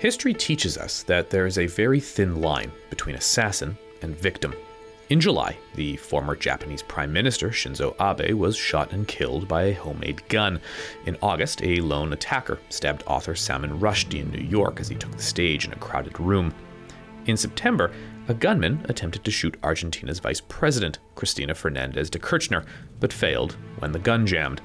History teaches us that there is a very thin line between assassin and victim. In July, the former Japanese Prime Minister Shinzo Abe was shot and killed by a homemade gun. In August, a lone attacker stabbed author Salman Rushdie in New York as he took the stage in a crowded room. In September, a gunman attempted to shoot Argentina's vice president, Cristina Fernández de Kirchner, but failed when the gun jammed.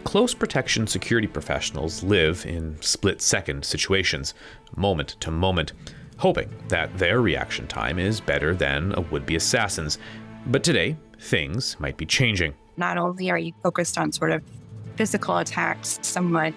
Close protection security professionals live in split-second situations, moment to moment, hoping that their reaction time is better than a would-be assassin's. But today, things might be changing. Not only are you focused on sort of physical attacks, someone,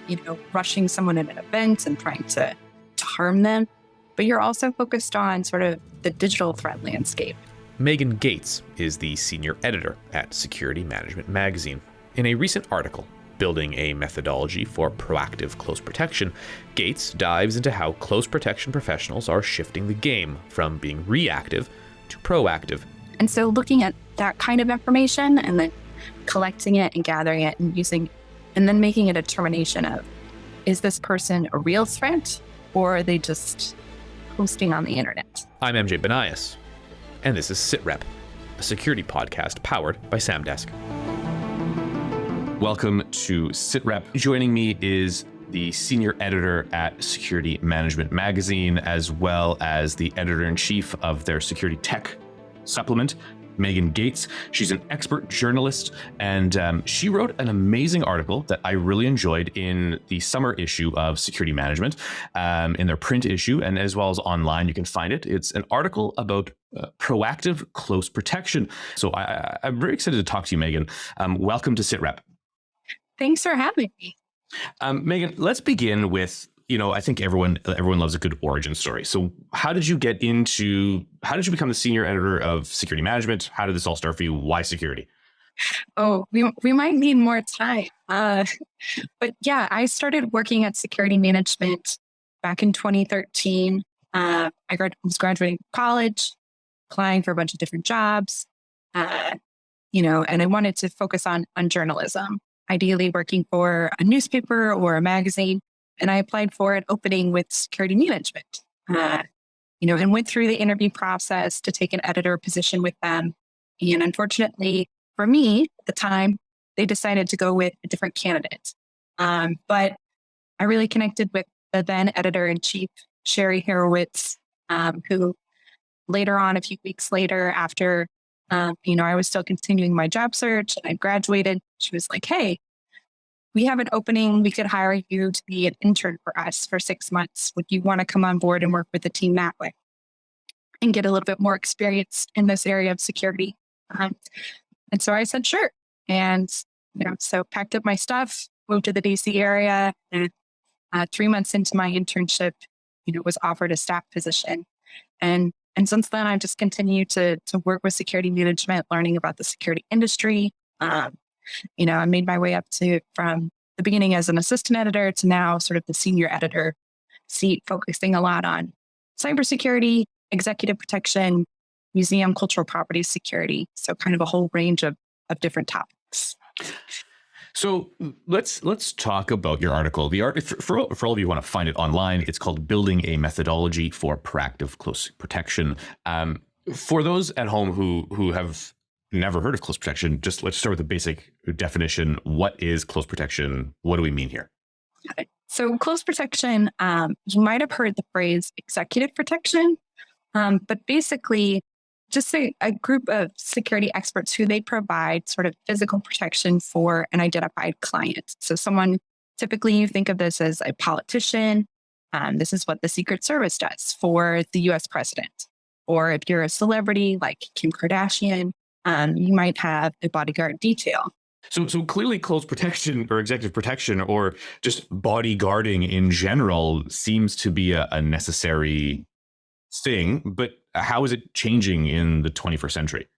rushing someone at an event and trying to harm them, but you're also focused on sort of the digital threat landscape. Megan Gates is the senior editor at Security Management Magazine. In a recent article, Building a Methodology for Proactive Close Protection, Gates dives into how close protection professionals are shifting the game from being reactive to proactive. And so looking at that kind of information and then collecting it and gathering it and and then making a determination of, is this person a real threat or are they just posting on the internet? I'm MJ Benias, and this is SitRep, a security podcast powered by Samdesk. Welcome to SitRep. Joining me is the senior editor at Security Management Magazine, as well as the editor-in-chief of their security tech supplement, Megan Gates. She's an expert journalist, and she wrote an amazing article that I really enjoyed in the summer issue of Security Management, in their print issue, and as well as online. You can find it. It's an article about proactive close protection. So I'm very excited to talk to you, Megan. Welcome to SitRep. Thanks for having me. Megan, let's begin with, I think everyone loves a good origin story. So how did you become the senior editor of Security Management? How did this all start for you? Why security? Oh, we might need more time. But yeah, I started working at Security Management back in 2013. I was graduating from college, applying for a bunch of different jobs, and I wanted to focus on journalism, ideally working for a newspaper or a magazine. And I applied for an opening with Security Management, and went through the interview process to take an editor position with them. And unfortunately for me at the time, they decided to go with a different candidate. But I really connected with the then editor-in-chief, Sherry Horowitz, who later on, a few weeks later, after I was still continuing my job search and I graduated, she was like, hey, we have an opening. We could hire you to be an intern for us for 6 months. Would you want to come on board and work with the team that way and get a little bit more experience in this area of security? And so I said, sure. And, so packed up my stuff, moved to the DC area, and 3 months into my internship, was offered a staff position. And since then, I've just continued to work with security management, learning about the security industry. I made my way up from the beginning as an assistant editor to now sort of the senior editor seat, focusing a lot on cybersecurity, executive protection, museum cultural property security. So kind of a whole range of different topics. So let's talk about your article. The art for all of you who want to find it online, it's called Building a Methodology for Proactive Close Protection. For those at home who have never heard of close protection, just let's start with the basic definition. What is close protection? What do we mean here? Okay. So close protection, you might have heard the phrase executive protection, but basically just a group of security experts who they provide sort of physical protection for an identified client. So someone, typically you think of this as a politician. This is what the Secret Service does for the US president. Or if you're a celebrity like Kim Kardashian, you might have a bodyguard detail. So clearly close protection or executive protection or just bodyguarding in general seems to be a necessary thing, but how is it changing in the 21st century?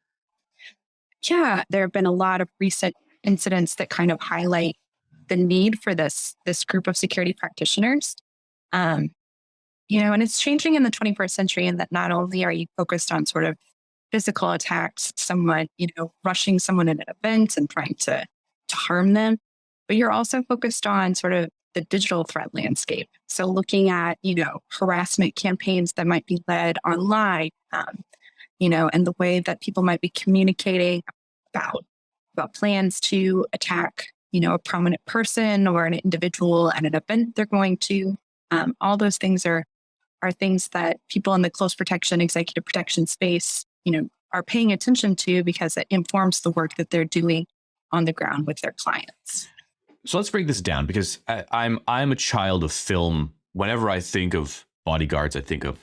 Yeah, there have been a lot of recent incidents that kind of highlight the need for this group of security practitioners. And it's changing in the 21st century in that not only are you focused on sort of physical attacks, someone, rushing someone at an event and trying to harm them, but you're also focused on sort of the digital threat landscape. So looking at, harassment campaigns that might be led online, and the way that people might be communicating about plans to attack, a prominent person or an individual at an event they're going to. All those things are things that people in the close protection, executive protection space, are paying attention to because it informs the work that they're doing on the ground with their clients. So let's break this down, because I'm a child of film. Whenever I think of bodyguards, I think of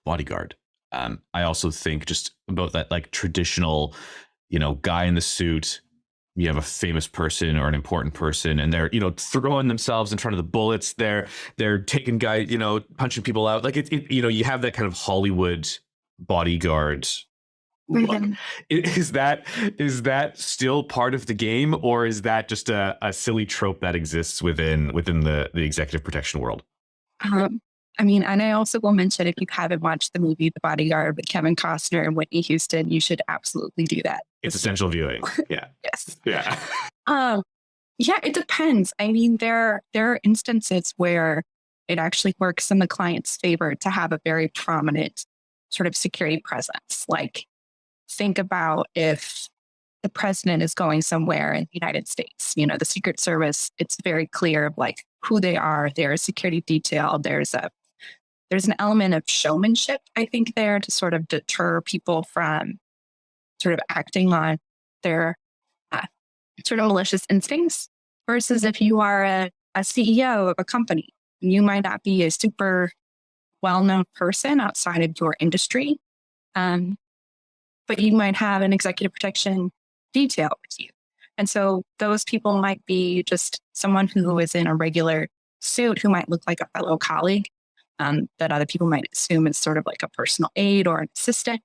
Bodyguard. I also think just about that like traditional, guy in the suit. You have a famous person or an important person, and they're, throwing themselves in front of the bullets. They're taking guys, punching people out. Like you have that kind of Hollywood bodyguard. Mm-hmm. Is that still part of the game, or is that just a silly trope that exists within the executive protection world? And I also will mention, if you haven't watched the movie The Bodyguard with Kevin Costner and Whitney Houston, you should absolutely do that. It's essential viewing. Yeah. Yes. Yeah. Yeah, it depends. I mean, there are instances where it actually works in the client's favor to have a very prominent sort of security presence. Like, think about if the president is going somewhere in the United States, the Secret Service, it's very clear of like who they are. They're a security detail. There's an element of showmanship, I think, there to sort of deter people from sort of acting on their sort of malicious instincts. Versus if you are a CEO of a company, you might not be a super well-known person outside of your industry, but you might have an executive protection detail with you. And so those people might be just someone who is in a regular suit who might look like a fellow colleague, that other people might assume is sort of like a personal aide or an assistant.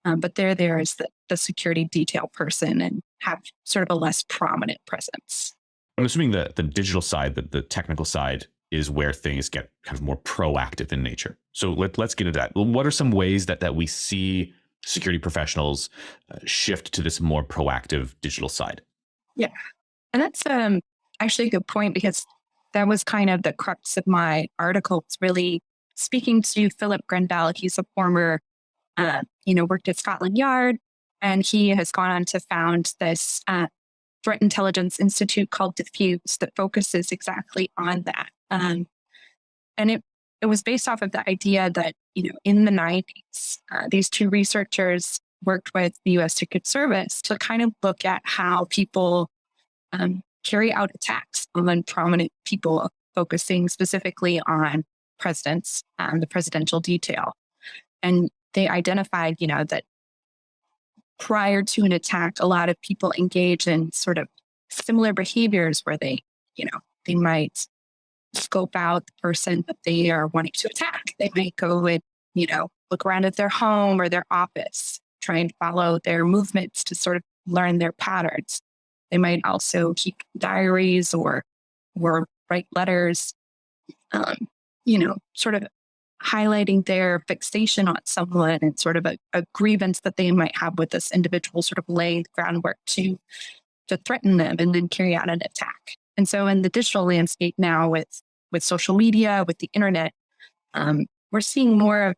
But they're there as the security detail person and have sort of a less prominent presence. I'm assuming the digital side, the technical side, is where things get kind of more proactive in nature. So let's get into that. What are some ways that we see security professionals shift to this more proactive digital side? Yeah. And that's actually a good point, because that was kind of the crux of my article. It's really speaking to Philip Grendel. He's a former, worked at Scotland Yard, and he has gone on to found this threat intelligence institute called Diffuse that focuses exactly on that. And it was based off of the idea that, in the 90s, these two researchers worked with the U.S. Secret Service to kind of look at how people carry out attacks on prominent people, focusing specifically on presidents and the presidential detail. And they identified, that prior to an attack, a lot of people engage in sort of similar behaviors where they might scope out the person that they are wanting to attack. They might go and, look around at their home or their office, try and follow their movements to sort of learn their patterns. They might also keep diaries or write letters, sort of highlighting their fixation on someone and sort of a grievance that they might have with this individual, sort of laying the groundwork to threaten them and then carry out an attack. And so in the digital landscape now, with social media, with the internet, we're seeing more of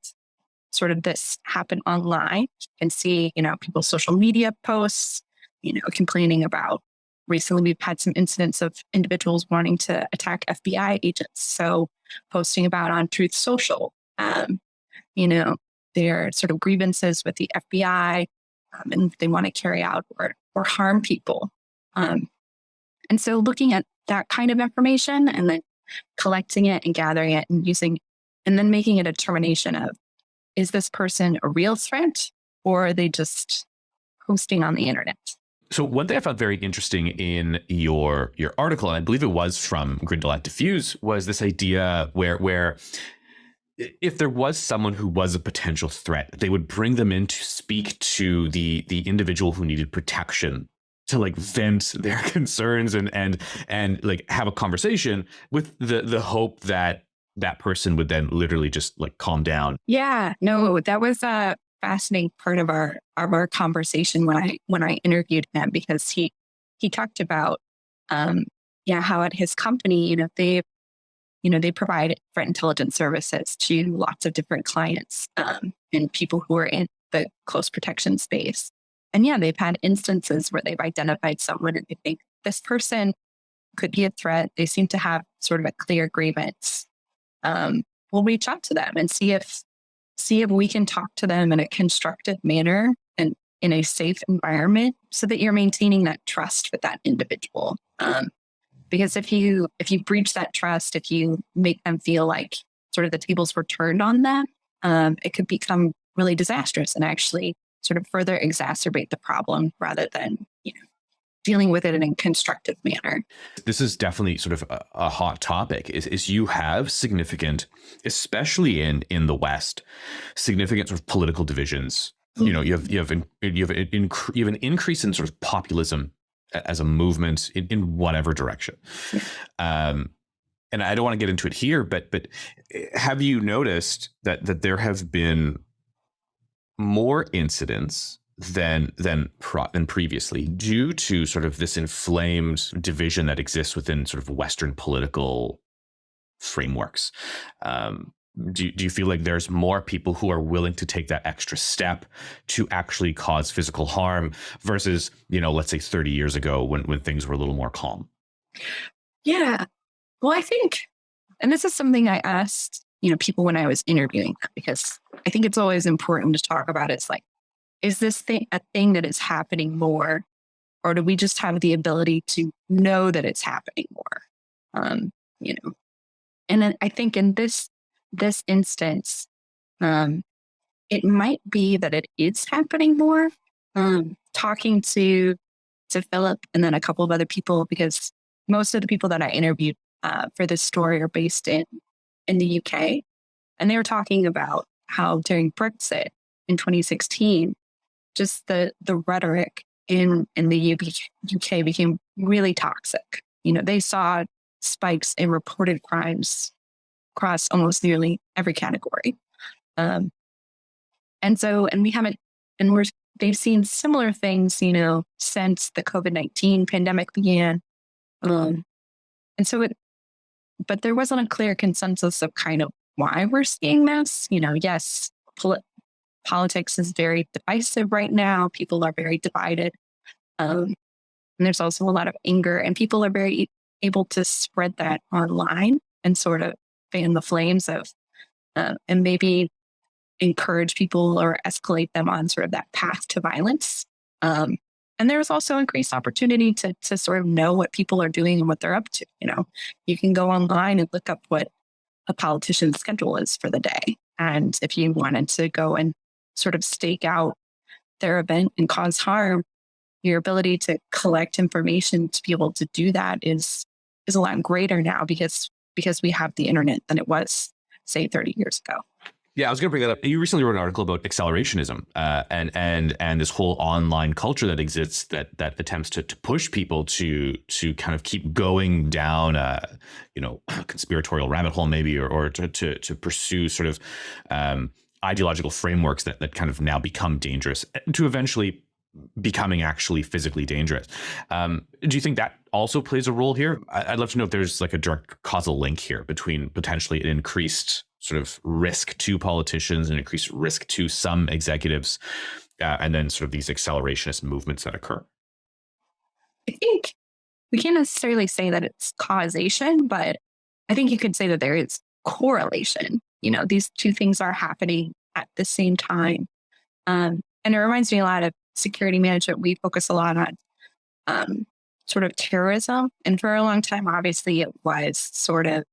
sort of this happen online. You can see, people's social media posts, complaining about. Recently, we've had some incidents of individuals wanting to attack FBI agents. So posting about on Truth Social, their sort of grievances with the FBI, and they want to carry out or harm people. And so looking at that kind of information and then collecting it and gathering it and and then making a determination of, is this person a real threat, or are they just posting on the internet? So one thing I found very interesting in your article, and I believe it was from Grindel at Diffuse, was this idea where if there was someone who was a potential threat, they would bring them in to speak to the individual who needed protection, to like vent their concerns and like have a conversation with the hope that that person would then literally just like calm down. Yeah, no, that was a fascinating part of our conversation when I interviewed him, because he talked about how at his company, they provide threat intelligence services to lots of different clients and people who are in the close protection space. And yeah, they've had instances where they've identified someone and they think this person could be a threat. They seem to have sort of a clear grievance. We'll reach out to them and see if we can talk to them in a constructive manner and in a safe environment so that you're maintaining that trust with that individual. Because if you breach that trust, if you make them feel like sort of the tables were turned on them, it could become really disastrous and actually sort of further exacerbate the problem rather than, dealing with it in a constructive manner. This is definitely sort of a hot topic is you have significant, especially in the West, significant sort of political divisions. You have an increase in sort of populism as a movement in whatever direction. And I don't want to get into it here, but have you noticed that there have been more incidents than previously due to sort of this inflamed division that exists within sort of Western political frameworks? Do you feel like there's more people who are willing to take that extra step to actually cause physical harm versus, let's say 30 years ago when things were a little more calm? Yeah. Well, I think, and this is something I asked, people when I was interviewing them, because I think it's always important to talk about. It's like, is this thing a thing that is happening more, or do we just have the ability to know that it's happening more? And then I think in this instance, it might be that it is happening more. Talking to Philip and then a couple of other people, because most of the people that I interviewed for this story are based in the UK, and they were talking about how during Brexit in 2016, just the rhetoric in the UK became really toxic. They saw spikes in reported crimes across almost nearly every category. They've seen similar things, since the COVID-19 pandemic began. But there wasn't a clear consensus of kind of why we're seeing this. Yes, politics is very divisive right now. People are very divided. And there's also a lot of anger, and people are very able to spread that online and sort of fan the flames of, and maybe encourage people or escalate them on sort of that path to violence. And there's also increased opportunity to sort of know what people are doing and what they're up to. You can go online and look up what a politician's schedule is for the day. And if you wanted to go and sort of stake out their event and cause harm, your ability to collect information to be able to do that is a lot greater now because we have the internet than it was, say, 30 years ago. Yeah, I was going to bring that up. You recently wrote an article about accelerationism and this whole online culture that exists that attempts to push people to kind of keep going down a conspiratorial rabbit hole maybe or to pursue sort of ideological frameworks that kind of now become dangerous to eventually becoming actually physically dangerous. Do you think that also plays a role here? I'd love to know if there's like a direct causal link here between potentially an increased sort of risk to politicians and increased risk to some executives and then sort of these accelerationist movements that occur. I think we can't necessarily say that it's causation, but I think you could say that there is correlation. These two things are happening at the same time. And it reminds me a lot of security management. We focus a lot on sort of terrorism. And for a long time, obviously, it was sort of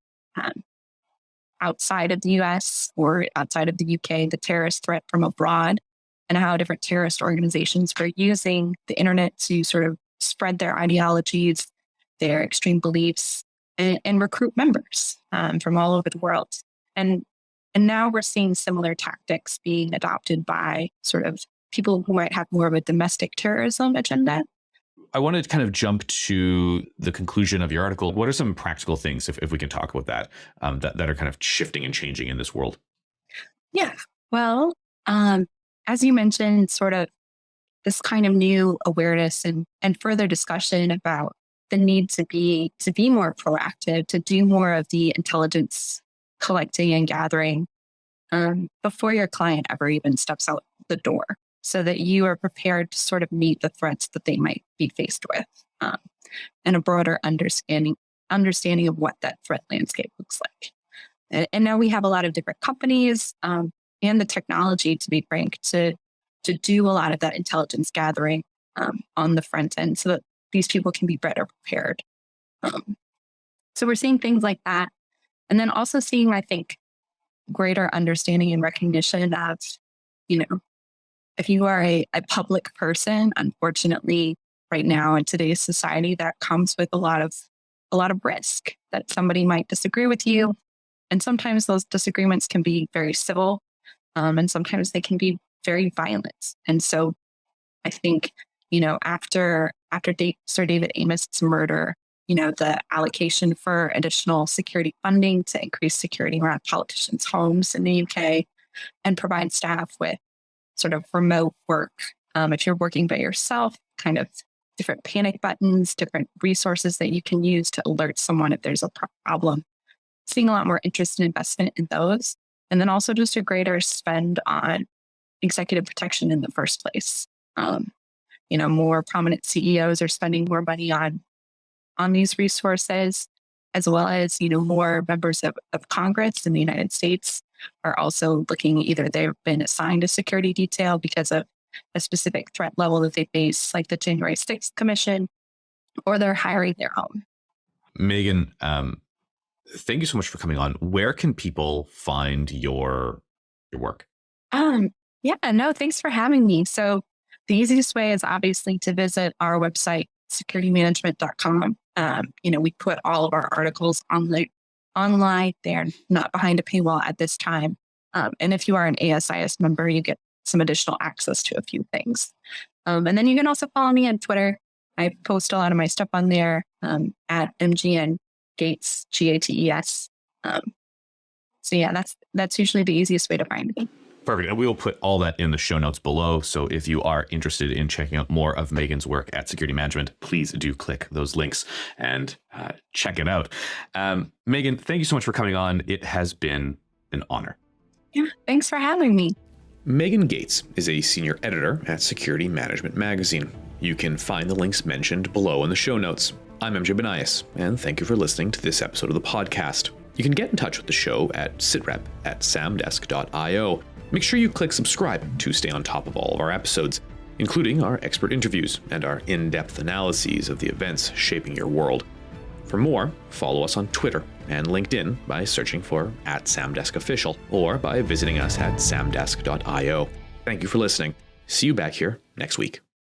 outside of the US or outside of the UK, the terrorist threat from abroad, and how different terrorist organizations were using the internet to sort of spread their ideologies, their extreme beliefs, and recruit members from all over the world. And now we're seeing similar tactics being adopted by sort of people who might have more of a domestic terrorism agenda. I wanted to kind of jump to the conclusion of your article. What are some practical things, if we can talk about that, that are kind of shifting and changing in this world? Yeah. Well, as you mentioned, sort of this kind of new awareness and further discussion about the need to be more proactive, to do more of the intelligence collecting and gathering before your client ever even steps out the door, so that you are prepared to sort of meet the threats that they might be faced with, and a broader understanding of what that threat landscape looks like. And now we have a lot of different companies and the technology, to be frank, to do a lot of that intelligence gathering on the front end, so that these people can be better prepared. So we're seeing things like that. And then also seeing, I think, greater understanding and recognition of, if you are a public person, unfortunately, right now in today's society, that comes with a lot of risk, that somebody might disagree with you. And sometimes those disagreements can be very civil, and sometimes they can be very violent. And so I think, after Sir David Amess's murder, the allocation for additional security funding to increase security around politicians' homes in the UK and provide staff with sort of remote work. If you're working by yourself, kind of different panic buttons, different resources that you can use to alert someone if there's a problem. Seeing a lot more interest and investment in those. And then also just a greater spend on executive protection in the first place. More prominent CEOs are spending more money on these resources, as well as, more members of Congress in the United States are also looking, either they've been assigned a security detail because of a specific threat level that they face, like the January 6th Commission, or they're hiring their own. Megan, thank you so much for coming on. Where can people find your work? Thanks for having me. So the easiest way is obviously to visit our website, securitymanagement.com. We put all of our articles online. They're not behind a paywall at this time. And if you are an ASIS member, you get some additional access to a few things. And then you can also follow me on Twitter. I post a lot of my stuff on there at MGN Gates, GATES. That's usually the easiest way to find me. Perfect. And we will put all that in the show notes below. So if you are interested in checking out more of Megan's work at Security Management, please do click those links and check it out. Megan, thank you so much for coming on. It has been an honor. Yeah, thanks for having me. Megan Gates is a senior editor at Security Management Magazine. You can find the links mentioned below in the show notes. I'm MJ Benias, and thank you for listening to this episode of the podcast. You can get in touch with the show at sitrep@samdesk.io. Make sure you click subscribe to stay on top of all of our episodes, including our expert interviews and our in-depth analyses of the events shaping your world. For more, follow us on Twitter and LinkedIn by searching for @SamDeskOfficial or by visiting us at samdesk.io. Thank you for listening. See you back here next week.